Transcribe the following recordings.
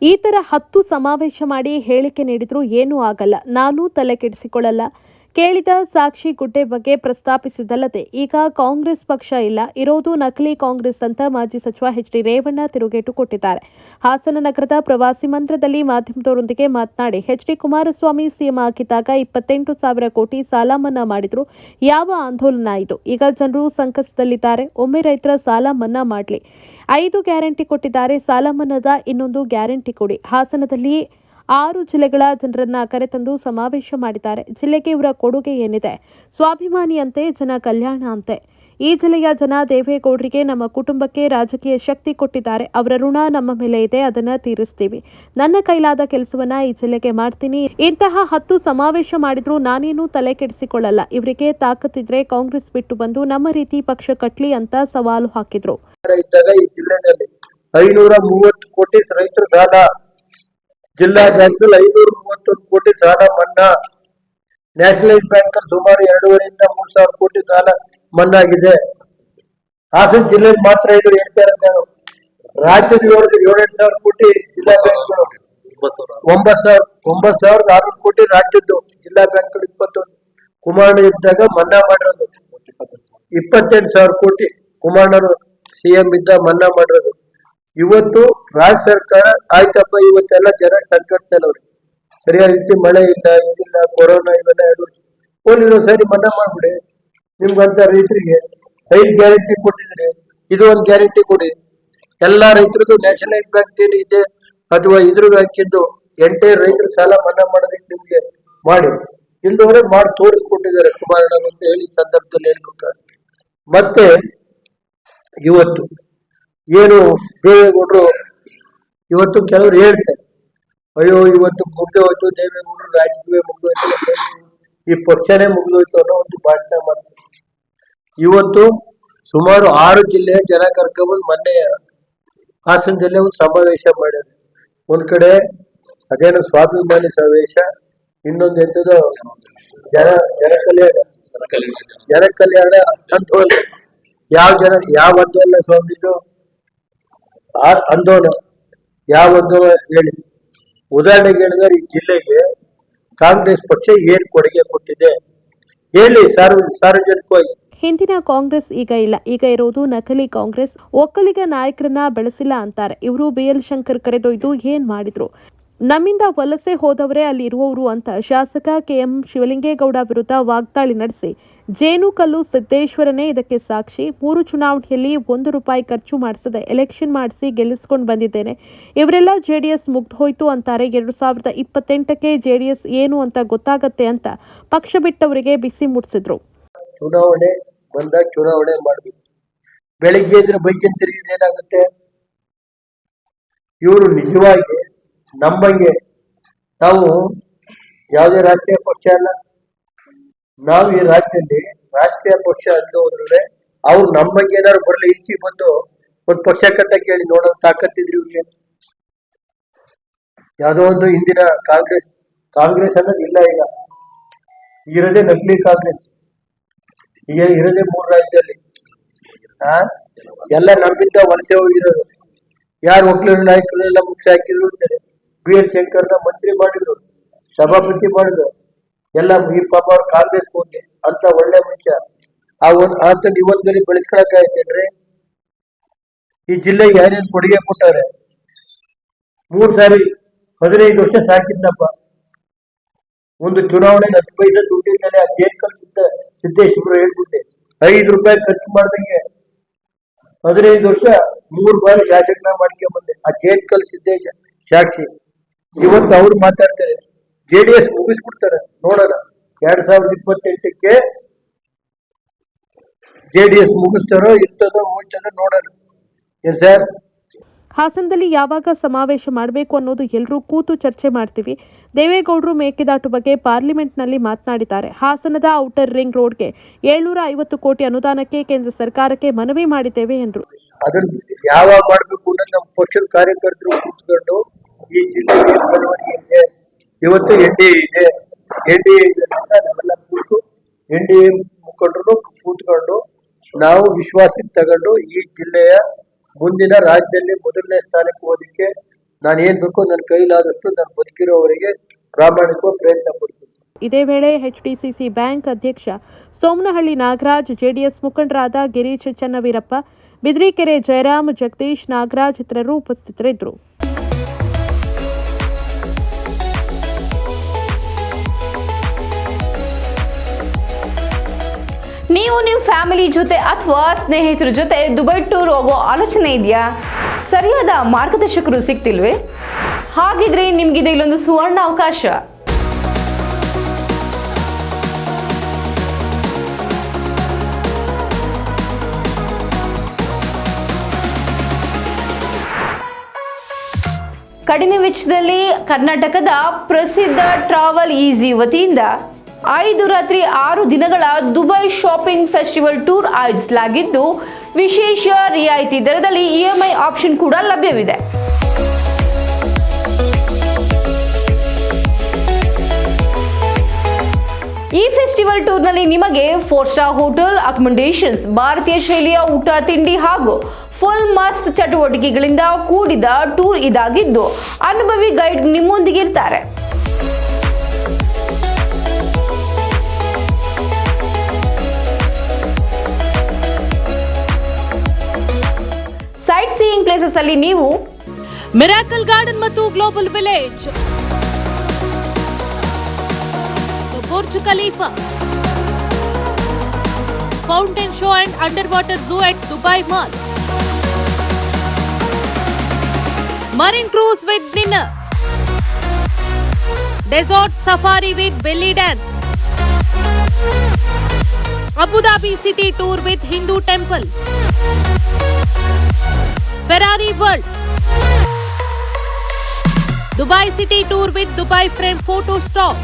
ಈ ತರ 10 ಸಮಾವೇಶ ಮಾಡಿ ಹೇಳಿಕೆ ನೀಡಿದ್ರು ಏನೂ ಆಗಲ್ಲ, ನಾನು ತಲೆ ಕೆಡಿಸಿಕೊಳ್ಳಲ್ಲ. ಕೇಳಿದ ಸಾಕ್ಷಿ ಗುಡ್ಡೆ ಬಗ್ಗೆ ಪ್ರಸ್ತಾಪಿಸಿದಲ್ಲದೆ ಈಗ ಕಾಂಗ್ರೆಸ್ ಪಕ್ಷ ಇಲ್ಲ, ಇರೋದು ನಕಲಿ ಕಾಂಗ್ರೆಸ್ ಅಂತ ಮಾಜಿ ಸಚಿವ ಎಚ್.ಡಿ. ರೇವಣ್ಣ ತಿರುಗೇಟು ಕೊಟ್ಟಿದ್ದಾರೆ. ಹಾಸನ ನಗರದ ಪ್ರವಾಸಿ ಮಂದಿರದಲ್ಲಿ ಮಾಧ್ಯಮದವರೊಂದಿಗೆ ಮಾತನಾಡಿ, ಎಚ್.ಡಿ. ಕುಮಾರಸ್ವಾಮಿ ಸಿಎಂ ಆಗಿದ್ದಾಗ 28,000 ಕೋಟಿ ಸಾಲ ಮನ್ನಾ ಮಾಡಿದ್ರು. ಯಾವ ಆಂದೋಲನ ಇದು? ಈಗ ಜನರು ಸಂಕಷ್ಟದಲ್ಲಿದ್ದಾರೆ, ಒಮ್ಮೆ ರೈತರ ಸಾಲ ಮನ್ನಾ ಮಾಡಲಿ. 5 ಗ್ಯಾರಂಟಿ ಕೊಟ್ಟಿದ್ದಾರೆ, ಸಾಲ ಮನ್ನಾದ ಇನ್ನೊಂದು ಗ್ಯಾರಂಟಿ ಕೊಡಿ. ಹಾಸನದಲ್ಲಿ 6 ಜಿಲ್ಲೆಗಳ ಜನರನ್ನ ಕರೆತಂದು ಸಮಾವೇಶ ಮಾಡಿದ್ದಾರೆ. ಜಿಲ್ಲೆಗೆ ಇವರ ಕೊಡುಗೆ ಏನಿದೆ? ಸ್ವಾಭಿಮಾನಿ ಅಂತೆ, ಜನ ಕಲ್ಯಾಣ ಅಂತೆ. ಈ ಜಿಲ್ಲೆಯ ಜನ ದೇವೇಗೌಡರಿಗೆ, ನಮ್ಮ ಕುಟುಂಬಕ್ಕೆ ರಾಜಕೀಯ ಶಕ್ತಿ ಕೊಟ್ಟಿದ್ದಾರೆ. ಅವರ ಋಣ ನಮ್ಮ ಮೇಲೆ ಇದೆ, ಅದನ್ನ ತೀರಿಸ್ತೀವಿ. ನನ್ನ ಕೈಲಾದ ಕೆಲಸವನ್ನ ಈ ಜಿಲ್ಲೆಗೆ ಮಾಡ್ತೀನಿ. ಇಂತಹ 10 ಸಮಾವೇಶ ಮಾಡಿದ್ರು ನಾನೇನು ತಲೆ ಕೆಡಿಸಿಕೊಳ್ಳಲ್ಲ. ಇವರಿಗೆ ತಾಕತ್ತಿದ್ರೆ ಕಾಂಗ್ರೆಸ್ ಬಿಟ್ಟು ಬಂದು ನಮ್ಮ ರೀತಿ ಪಕ್ಷ ಕಟ್ಲಿ ಅಂತ ಸವಾಲು ಹಾಕಿದ್ರು. 530 ಕೋಟಿ ರೈತರ ಸಾಲ, ಜಿಲ್ಲಾ ಬ್ಯಾಂಕ್ನಲ್ಲಿ 531 ಕೋಟಿ ಸಾಲ ಮನ್ನಾ, ನ್ಯಾಷನಲೈಸ್ ಬ್ಯಾಂಕ್ ಸುಮಾರು 2,500 ಇಂದ 3,000 ಕೋಟಿ ಸಾಲ ಮನ್ನಾ ಆಗಿದೆ. ಹಾಸನ ಜಿಲ್ಲೆಯಲ್ಲಿ ಮಾತ್ರ ಇದು ಹೇಳ್ತಾರೆ. ರಾಜ್ಯದ 7,000 ಕೋಟಿ ಜಿಲ್ಲಾ ಬ್ಯಾಂಕ್ಗಳು, 9,600 ಕೋಟಿ ರಾಜ್ಯದ್ದು ಜಿಲ್ಲಾ ಬ್ಯಾಂಕ್ಗಳು 21. ಕುಮಾರಣ್ಣ ಇದ್ದಾಗ ಮನ್ನಾ ಮಾಡಿರೋದು 28,000 ಕೋಟಿ. ಕುಮಾರಣ್ಣರು ಸಿಎಂ ಇದ್ದ ಮನ್ನಾ ಮಾಡಿರೋದು. ಇವತ್ತು ರಾಜ್ಯ ಸರ್ಕಾರ ಆಯ್ತಪ್ಪ, ಇವತ್ತೆಲ್ಲ ಜನ ಸಂಕಟದಲ್ಲವ್ರಿ, ಸರಿಯಾದ ರೀತಿ ಮಳೆ ಇಲ್ಲ, ಇದಿಲ್ಲ, ಕೊರೋನಾ ಇವೆಲ್ಲ 2 ವರ್ಷ ಸರಿ ಮನ್ನಾ ಮಾಡ್ಬಿಡಿ. ನಿಮ್ಗಂತ ರೈತರಿಗೆ 5 ಗ್ಯಾರಂಟಿ ಕೊಟ್ಟಿದ್ರಿ, ಇದು ಒಂದು ಗ್ಯಾರಂಟಿ ಕೊಡಿ. ಎಲ್ಲಾ ರೈತರದ್ದು ನ್ಯಾಷನಲೈಸ್ ಬ್ಯಾಂಕ್ ಏನು ಇದೆ ಅಥವಾ ಇದ್ರ ಬ್ಯಾಂಕಿಂದು ಎಂಟೈರ್ ರೈತರ ಸಾಲ ಮನ್ನಾ ಮಾಡೋದಕ್ಕೆ ನಿಮ್ಗೆ ಮಾಡಿ ಇಲ್ಲದವರೆ ಮಾಡಿ ತೋರಿಸ್ಕೊಟ್ಟಿದ್ದಾರೆ ಕುಮಾರಣ್ಣ ಅಂತ ಹೇಳಿ ಸಂದರ್ಭದಲ್ಲಿ ಹೇಳ್ಬೇಕಾದ್ರೆ. ಮತ್ತೆ ಇವತ್ತು ಏನು ದೇವೇಗೌಡರು ಇವತ್ತು ಕೆಲವರು ಹೇಳ್ತಾರೆ, ಅಯ್ಯೋ ಇವತ್ತು ಮುಗ್ದೆ ಹೋಯ್ತು ದೇವೇಗೌಡರು, ರಾಜಕೀಯ ಮುಗ್ದೋಯ್ತು, ಈ ಪಕ್ಷನೇ ಮುಗ್ದೋಯ್ತು ಅನ್ನೋ ಒಂದು ಭಾಷಣ ಮಾಡ್ತಾರೆ. ಇವತ್ತು ಸುಮಾರು 6 ಜಿಲ್ಲೆಯ ಜನ ಕರ್ಕೊಂಡ್ಬಂದು ಮೊನ್ನೆ ಹಾಸನದಲ್ಲೇ ಒಂದು ಸಮಾವೇಶ ಮಾಡ್ಯಾರ. ಒಂದ್ ಕಡೆ ಅದೇನೋ ಸ್ವಾಭಿಮಾನಿ ಸಮಾವೇಶ, ಇನ್ನೊಂದು ಎಂತದೋ ಜನ ಕಲ್ಯಾಣ ಆಂದೋಲನ. ಯಾವ ಆಂದೋಲನ ಸ್ವಾಮಿದು ಆಂದೋಲನ, ಯಾವ ಆಂದೋಲನ ಹೇಳಿ? ಉದಾಹರಣೆಗೆ ಹೇಳಿದ್ರೆ ಈ ಜಿಲ್ಲೆಗೆ ಕಾಂಗ್ರೆಸ್ ಪಕ್ಷ ಏನ್ ಕೊಡುಗೆ ಕೊಟ್ಟಿದೆ ಹೇಳಿ ಸಾರ್ವಜನಿಕವಾಗಿ. ಹಿಂದಿನ ಕಾಂಗ್ರೆಸ್ ಈಗ ಇಲ್ಲ, ಈಗ ಇರೋದು ನಕಲಿ ಕಾಂಗ್ರೆಸ್. ಒಕ್ಕಲಿಗ ನಾಯಕರನ್ನ ಬೆಳೆಸಿಲ್ಲ ಅಂತಾರೆ ಇವರು. BL ಶಂಕರ್ ಕರೆದೊಯ್ದು ಏನ್ ಮಾಡಿದ್ರು? ನಮ್ಮಿಂದ ವಲಸೆ ಹೋದವರೇ ಅಲ್ಲಿ ಇರುವವರು ಅಂತ ಶಾಸಕ KM ಶಿವಲಿಂಗೇಗೌಡ ವಿರುದ್ಧ ವಾಗ್ದಾಳಿ ನಡೆಸಿ, ಜೇನುಕಲ್ಲು ಸಿದ್ದೇಶ್ವರನೇ ಇದಕ್ಕೆ ಸಾಕ್ಷಿ. 3 ಚುನಾವಣೆಯಲ್ಲಿ ₹1 ಖರ್ಚು ಮಾಡಿಸದೆ ಎಲೆಕ್ಷನ್ ಮಾಡಿಸಿ ಗೆಲ್ಲಿಸ್ಕೊಂಡು ಬಂದಿದ್ದೇನೆ. ಇವರೆಲ್ಲ JDS ಮುಗ್ದು ಹೋಯ್ತು ಅಂತಾರೆ. 2028ಕ್ಕೆ JDS ಏನು ಅಂತ ಗೊತ್ತಾಗತ್ತೆ ಅಂತ ಪಕ್ಷ ಬಿಟ್ಟವರಿಗೆ ಬಿಸಿ ಮುಟ್ಟಿಸಿದ್ರು. ಚುನಾವಣೆ ಬಂದಾಗ ಚುನಾವಣೆ ಮಾಡ್ಬೇಕು. ಬೆಳಿಗ್ಗೆ ಇದ್ರೆ ಬೈಕನ್ ತಿರುಗಿದ್ರೆ ಏನಾಗುತ್ತೆ? ಇವರು ನಿಜವಾಗಿ ನಮ್ಮಂಗೆ, ನಾವು ಯಾವುದೇ ರಾಷ್ಟ್ರೀಯ ಪಕ್ಷ ಅಲ್ಲ, ನಾವು ಈ ರಾಜ್ಯದಲ್ಲಿ ರಾಷ್ಟ್ರೀಯ ಪಕ್ಷ ಅಂತ ಹೋದ್ರೆ ಅವ್ರು ನಮ್ಮಂಗೆ ಏನಾದ್ರು ಬರಲಿ, ಈಚೆ ಬಂದು ಒಂದು ಪಕ್ಷ ಕಟ್ಟ ಕೇಳಿ ನೋಡೋ ತಾಕತ್ತಿದ್ರಿ ಇವ್ರಿಗೆ. ಯಾವುದೋ ಒಂದು ಹಿಂದಿನ ಕಾಂಗ್ರೆಸ್ ಅನ್ನೋದು ಇಲ್ಲ, ಈಗ ಇರೋದೇ ನಕಲಿ ಕಾಂಗ್ರೆಸ್. ಈಗ ಇರೋದೇ 3 ರಾಜ್ಯದಲ್ಲಿ ಎಲ್ಲ ನಮ್ಮಿಂದ ವಲಸೆ ಹೋಗಿರೋದು. ಯಾರು ಒಕ್ಕಲಿಗ ನಾಯಕರೆಲ್ಲ ಮುಖ್ಯ ಹಾಕಿದ್ರು ಅಂತಾರೆ. BL ಶಂಕರ್ನ ಮಂತ್ರಿ ಮಾಡಿದ್ರು, ಸಭಾಪತಿ ಮಾಡಿದ್ರು, ಎಲ್ಲ ಈ ಪಾಪ ಅವ್ರು ಕಾಂಗ್ರೆಸ್ ಹೋಗಿ ಅಂತ ಒಳ್ಳೆ ಮನುಷ್ಯ. ಆತ ಇವತ್ತಲ್ಲಿ ಬೆಳೆಸ್ಕೊಳಕ್ ಆಯ್ತೇನ್ರಿ? ಈ ಜಿಲ್ಲೆಗೆ ಯಾರೇನು ಕೊಡುಗೆ ಕೊಟ್ಟಾರೆ? 3 ಸಾರಿ 15 ವರ್ಷ ಸಾಕಿದ್ನಪ್ಪ. ಒಂದು ಚುನಾವಣೆ 10 ಪೈಸೆ ದುಡ್ಡಿದ್ಮೇಲೆ ಆ ಜೇನುಕಲ್ಲು ಸಿದ್ದೇಶ್ವರ ಹೇಳ್ಬಿಟ್ಟೆ, ₹5 ಖರ್ಚು ಮಾಡ್ದಂಗೆ 15 ವರ್ಷ 3 ಬಾರಿ ಶಾಸಕನ ಮಾಡ್ಕೊಂಡ್ಬಂದೆ. ಆ ಜೇನುಕಲ್ಲು ಸಿದ್ದೇಶ ಸಾಕ್ಷಿ. ಇವತ್ತು ಅವ್ರು ಮಾತಾಡ್ತಾರೆ JDS ಮುಗಿಸ್ಬಿಡ್ತಾರೆ. ನೋಡೋಣ 2028ಕ್ಕೆ JDS ಮುಗಿಸ್ತಾರೋ ಇರ್ತದೋ ಹೋಗ್ತದೋ ನೋಡೋಣ. ಏನ್ ಸರ್? ಹಾಸನದಲ್ಲಿ ಯಾವಾಗ ಸಮಾವೇಶ ಮಾಡಬೇಕು ಅನ್ನೋದು ಎಲ್ಲರೂ ಕೂತು ಚರ್ಚೆ ಮಾಡ್ತೀವಿ. ದೇವೇಗೌಡರು ಮೇಕೆದಾಟು ಬಗ್ಗೆ ಪಾರ್ಲಿಮೆಂಟ್ನಲ್ಲಿ ಮಾತನಾಡಿದ್ದಾರೆ. ಹಾಸನದ ಔಟರ್ ರಿಂಗ್ ರೋಡ್ಗೆ 750 ಕೋಟಿ ಅನುದಾನಕ್ಕೆ ಕೇಂದ್ರ ಸರ್ಕಾರಕ್ಕೆ ಮನವಿ ಮಾಡಿದ್ದೇವೆ ಎಂದರು. ಅದನ್ನು ಯಾವಾಗ ಮಾಡಬೇಕು ಅನ್ನೋದು ನಮ್ಮ ಪಕ್ಷದ ಕಾರ್ಯಕರ್ತರು ಕೂತ್ಕೊಂಡು ಈ ಜಿಲ್ಲೆಗೆ ಬೆಳವಣಿಗೆ ಇದೆ. ಇವತ್ತು NDA ಇದೆ, ನಾವೆಲ್ಲ ಕೂತು NDA ಮುಖಂಡರು ಕೂತ್ಕೊಂಡು ನಾವು ವಿಶ್ವಾಸಕ್ಕೆ ತಗೊಂಡು ಈ ಜಿಲ್ಲೆಯ ಮುಂದಿನ ರಾಜ್ಯದಲ್ಲಿ ಮೊದಲನೇ ಸ್ಥಾನಕ್ಕೆ ಹೋದಕ್ಕೆ ನಾನು ಏನ್ ಬೇಕು ನನ್ನ ಕೈಲಾದಷ್ಟು ನಾನು ಬದುಕಿರೋವರಿಗೆ ಪ್ರಾಮಾಣಿಕವಾಗಿ ಪ್ರಯತ್ನ ಪಡ್ತೀನಿ. ಇದೇ ವೇಳೆ ಎಚ್ಡಿಸಿಸಿ ಬ್ಯಾಂಕ್ ಅಧ್ಯಕ್ಷ ಸೋಮನಹಳ್ಳಿ ನಾಗರಾಜ್, ಜೆಡಿಎಸ್ ಮುಖಂಡರಾದ ಗಿರೀಶ್ ಚನ್ನವೀರಪ್ಪ, ಬಿದ್ರಿಕೆರೆ ಜಯರಾಮ್, ಜಗದೀಶ್, ನಾಗರಾಜ್ ಇತರರು ಉಪಸ್ಥಿತರಿದ್ದರು. ನೀವು ನಿಮ್ಮ ಫ್ಯಾಮಿಲಿ ಜೊತೆ ಅಥವಾ ಸ್ನೇಹಿತರ ಜೊತೆ ದುಬೈ ಟೂರ್ ಹೋಗೋ ಆಲೋಚನೆ ಇದೆಯಾ? ಸರಿಯಾದ ಮಾರ್ಗದರ್ಶಕರು ಸಿಗ್ತಿಲ್ವೇ? ಹಾಗಿದ್ರೆ ನಿಮ್ಗಿದೆ ಇಲ್ಲೊಂದು ಸುವರ್ಣ ಅವಕಾಶ. ಕಡಿಮೆ ವೆಚ್ಚದಲ್ಲಿ ಕರ್ನಾಟಕದ ಪ್ರಸಿದ್ಧ ಟ್ರಾವೆಲ್ ಈಸಿ ವತಿಯಿಂದ 5 ರಾತ್ರಿ 6 ದಿನಗಳ ದುಬೈ ಶಾಪಿಂಗ್ ಫೆಸ್ಟಿವಲ್ ಟೂರ್ ಆಯೋಜಿಸಲಾಗಿದ್ದು, ವಿಶೇಷ ರಿಯಾಯಿತಿ ದರದಲ್ಲಿ ಇಎಂಐ ಆಪ್ಷನ್ ಕೂಡ ಲಭ್ಯವಿದೆ. ಈ ಫೆಸ್ಟಿವಲ್ ಟೂರ್ನಲ್ಲಿ ನಿಮಗೆ 4 ಸ್ಟಾರ್ ಹೋಟೆಲ್ ಅಕಾಮಿಡೇಷನ್ಸ್, ಭಾರತೀಯ ಶೈಲಿಯ ಊಟ ತಿಂಡಿ ಹಾಗೂ ಫುಲ್ ಮಸ್ತ್ ಚಟುವಟಿಕೆಗಳಿಂದ ಕೂಡಿದ ಟೂರ್ ಇದಾಗಿದ್ದು, ಅನುಭವಿ ಗೈಡ್ ನಿಮ್ಮೊಂದಿಗೆ ಇರ್ತಾರೆ. ಸೈಟ್ ಸೀಯಿಂಗ್ ಪ್ಲೇಸಸ್ ಅಲ್ಲಿ ನೀವು ಮಿರಾಕಲ್ ಗಾರ್ಡನ್ ಮತ್ತು global village, Burj Khalifa, fountain show and under water zoo at Dubai mall, marine cruise with dinner, desert safari with belly dance, Abu Dhabi city tour with Hindu temple, Ferrari World, Dubai city tour with Dubai frame photo stop,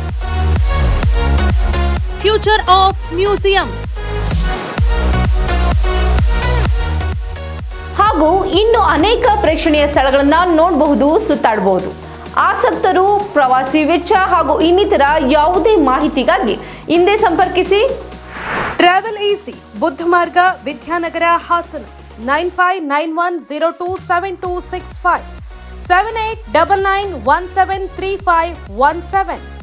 Future of Museum ಹಾಗೂ ಇನ್ನು ಅನೇಕ ಪ್ರೇಕ್ಷಣೀಯ ಸ್ಥಳಗಳನ್ನ ನೋಡಬಹುದು, ಸುತ್ತಾಡಬಹುದು. ಆಸಕ್ತರು ಪ್ರವಾಸಿ ವೆಚ್ಚ ಹಾಗೂ ಇನ್ನಿತರ ಯಾವುದೇ ಮಾಹಿತಿಗಾಗಿ ಹಿಂದೆ ಸಂಪರ್ಕಿಸಿ. ಟ್ರಾವೆಲ್ ಈಸಿ, ಬುದ್ಧ ಮಾರ್ಗ, ವಿದ್ಯಾನಗರ, ಹಾಸನ. 9591027265 7899173517.